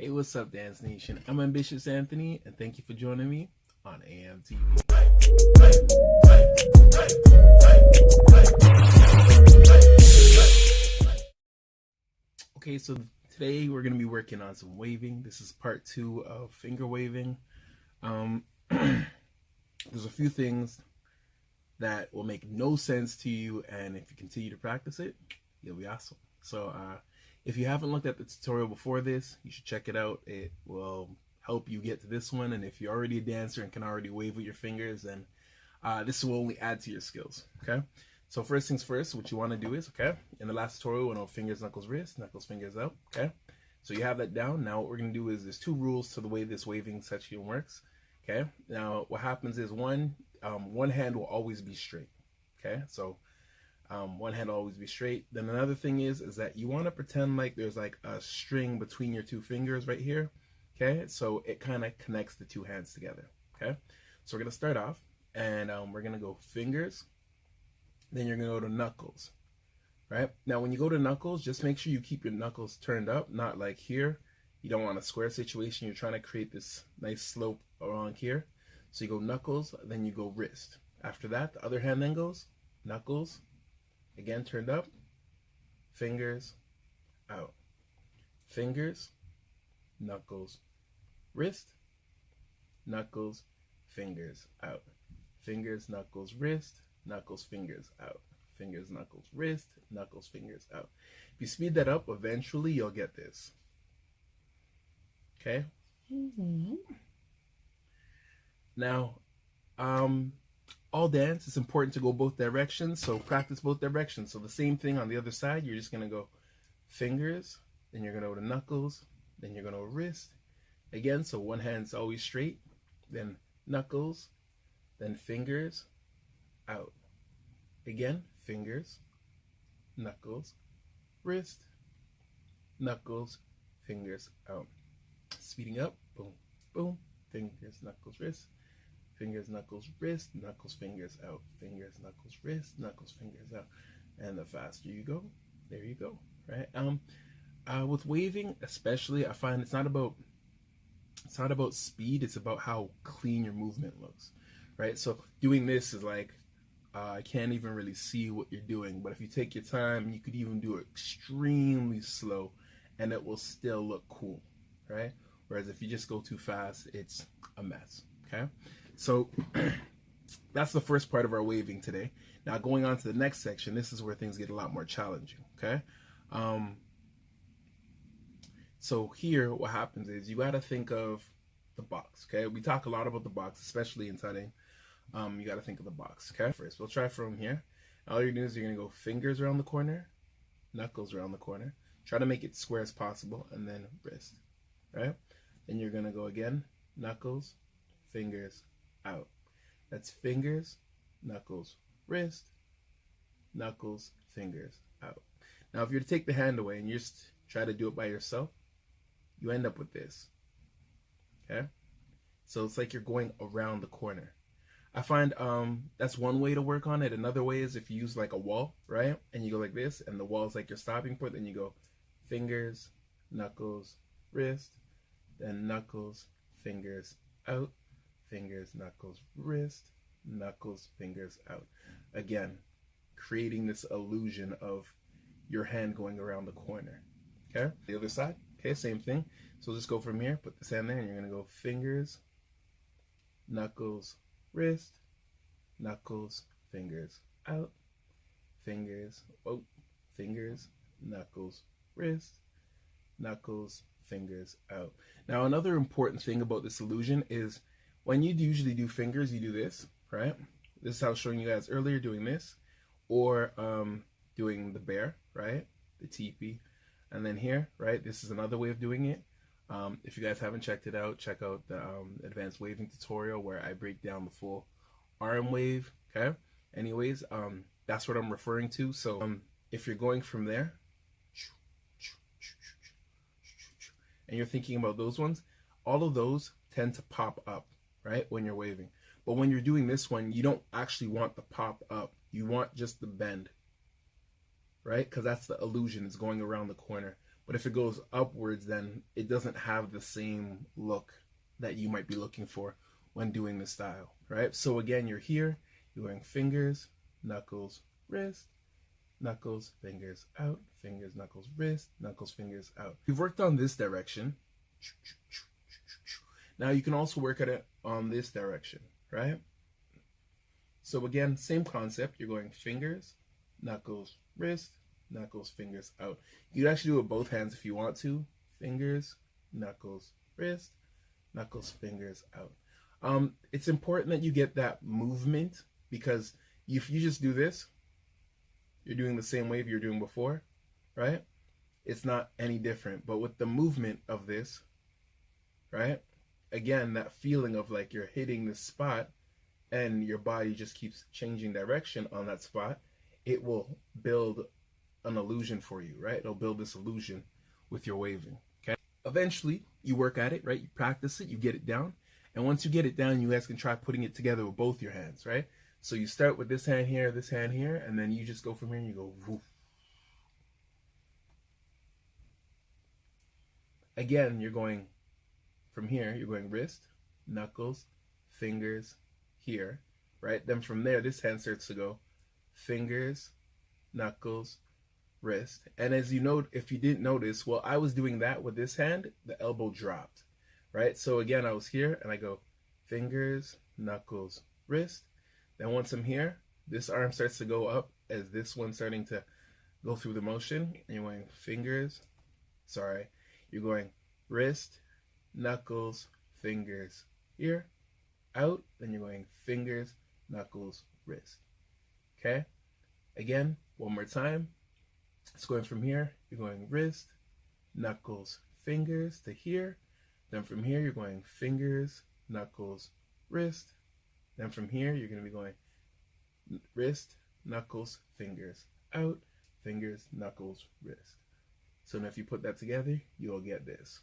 Hey, what's up, Dance Nation? I'm Ambitious Anthony, and thank you for joining me on AMTV. Okay, so today we're going to be working on some waving. This is part 2 of finger waving. There's a few things that will make no sense to you, and if you continue to practice it, you'll be awesome. So if you haven't looked at the tutorial before this, you should check it out. It will help you get to this one, and if you're already a dancer and can already wave with your fingers, then this will only add to your skills. Okay, so first things first, what you want to do is, okay, in the last tutorial, we went over fingers, knuckles, wrist, knuckles, fingers out. Okay, so you have that down. Now what we're going to do is there's 2 rules to the way this waving section works. Okay, now what happens is one hand will always be straight. Okay, so one hand will always be straight. Then another thing is that you want to pretend like there's like a string between your 2 fingers right here. Okay, so it kind of connects the 2 hands together. Okay, so we're gonna start off, and we're gonna go fingers, then you're gonna go to knuckles. Right now, when you go to knuckles, just make sure you keep your knuckles turned up, not like here. You don't want a square situation. You're trying to create this nice slope around here. So you go knuckles, then you go wrist. After that, the other hand then goes knuckles, again turned up, fingers, out, fingers, knuckles, wrist, knuckles, fingers, out, fingers, knuckles, wrist, knuckles, fingers, out, fingers, knuckles, wrist, knuckles, fingers, out. If you speed that up, eventually you'll get this. Okay. Now, all dance, it's important to go both directions, so practice both directions. So the same thing on the other side, you're just going to go fingers, then you're going to go to knuckles, then you're going to wrist. Again, so one hand's always straight, then knuckles, then fingers, out. Again, fingers, knuckles, wrist, knuckles, fingers, out. Speeding up, boom, boom, fingers, knuckles, wrist, fingers, knuckles, wrist, knuckles, fingers, out, fingers, knuckles, wrist, knuckles, fingers, out. And the faster you go, there you go, right? With waving especially, I find it's not about speed, it's about how clean your movement looks, right? So doing this is like, I can't even really see what you're doing, but if you take your time, you could even do it extremely slow and it will still look cool, right? Whereas if you just go too fast, it's a mess. Okay, so that's the first part of our waving today. Now going on to the next section, this is where things get a lot more challenging. Okay, so here what happens is you got to think of the box. Okay, we talk a lot about the box, especially in tutting. You got to think of the box. Okay, first we'll try from here. All you're doing is you're gonna go fingers around the corner, knuckles around the corner. Try to make it square as possible, and then wrist. Right? Then you're gonna go again, knuckles, fingers, out. That's fingers, knuckles, wrist, knuckles, fingers, out. Now if you're to take the hand away and you just try to do it by yourself, you end up with this. Okay? So it's like you're going around the corner. I find that's one way to work on it. Another way is if you use like a wall, right? And you go like this, and the wall is like your stopping point, then you go fingers, knuckles, wrist, then knuckles, fingers, out, fingers, knuckles, wrist, knuckles, fingers, out. Again, creating this illusion of your hand going around the corner. Okay, the other side, okay, same thing. So just go from here, put this hand there, and you're gonna go fingers, knuckles, wrist, knuckles, fingers, out, fingers, oh, fingers, knuckles, wrist, knuckles, fingers, out. Now another important thing about this illusion is when you usually do fingers, you do this, right? This is how I was showing you guys earlier, doing this, or doing the bear, right? The teepee. And then here, right? This is another way of doing it. If you guys haven't checked it out, check out the advanced waving tutorial where I break down the full arm wave. Okay. Anyways, that's what I'm referring to. So if you're going from there, and you're thinking about those ones, all of those tend to pop up, right, when you're waving. But when you're doing this one, you don't actually want the pop up. You want just the bend, right? Because that's the illusion. It's going around the corner. But if it goes upwards, then it doesn't have the same look that you might be looking for when doing the style, right? So again, you're here, you're going fingers, knuckles, wrist, knuckles, fingers out, fingers, knuckles, wrist, knuckles, fingers out. We've worked on this direction. Now you can also work at it on this direction, right? So again, same concept. You're going fingers, knuckles, wrist, knuckles, fingers out. You can actually do it with both hands if you want to. Fingers, knuckles, wrist, knuckles, fingers out. It's important that you get that movement, because if you just do this, you're doing the same wave you're doing before, right? It's not any different. But with the movement of this, right? Again, that feeling of like you're hitting this spot and your body just keeps changing direction on that spot, it will build an illusion for you, right? It'll build this illusion with your waving, okay? Eventually, you work at it, right? You practice it, you get it down. And once you get it down, you guys can try putting it together with both your hands, right? So you start with this hand here, and then you just go from here and you go woof. Again, you're going from here, you're going wrist, knuckles, fingers, here, right? Then from there, this hand starts to go fingers, knuckles, wrist. And as you know, if you didn't notice, well, I was doing that with this hand, the elbow dropped, right? So again, I was here and I go fingers, knuckles, wrist. Then once I'm here, this arm starts to go up as this one's starting to go through the motion. And you're going you're going wrist, knuckles, fingers, here, out. Then you're going fingers, knuckles, wrist. Okay? Again, one more time. It's going from here, you're going wrist, knuckles, fingers to here. Then from here, you're going fingers, knuckles, wrist. Then from here, you're going to be going wrist, knuckles, fingers, out, fingers, knuckles, wrist. So now if you put that together, you'll get this.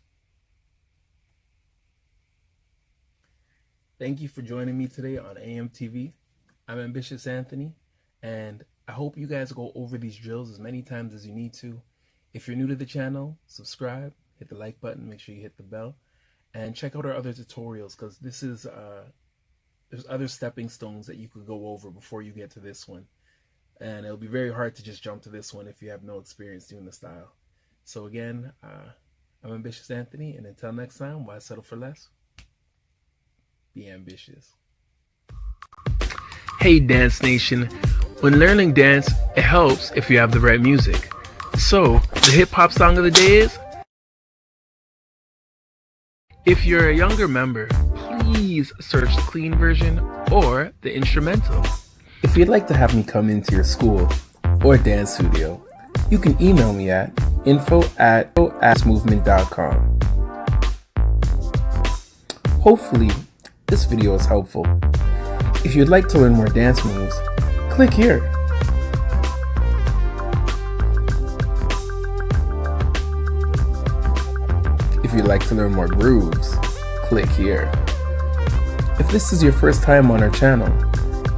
Thank you for joining me today on AMTV. I'm Ambitious Anthony, and I hope you guys go over these drills as many times as you need to. If you're new to the channel, subscribe, hit the like button, make sure you hit the bell, and check out our other tutorials, because this is there's other stepping stones that you could go over before you get to this one. And it'll be very hard to just jump to this one if you have no experience doing the style. So again, I'm Ambitious Anthony, and until next time, why settle for less? Be ambitious. Hey Dance Nation, when learning dance, it helps if you have the right music. So, the hip hop song of the day is, if you're a younger member, please search the clean version or the instrumental. If you'd like to have me come into your school or dance studio, you can email me at info@movement.com. Hopefully, this video is helpful. If you'd like to learn more dance moves, click here. If you'd like to learn more grooves, click here. If this is your first time on our channel,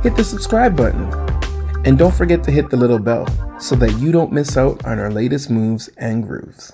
hit the subscribe button. And don't forget to hit the little bell so that you don't miss out on our latest moves and grooves.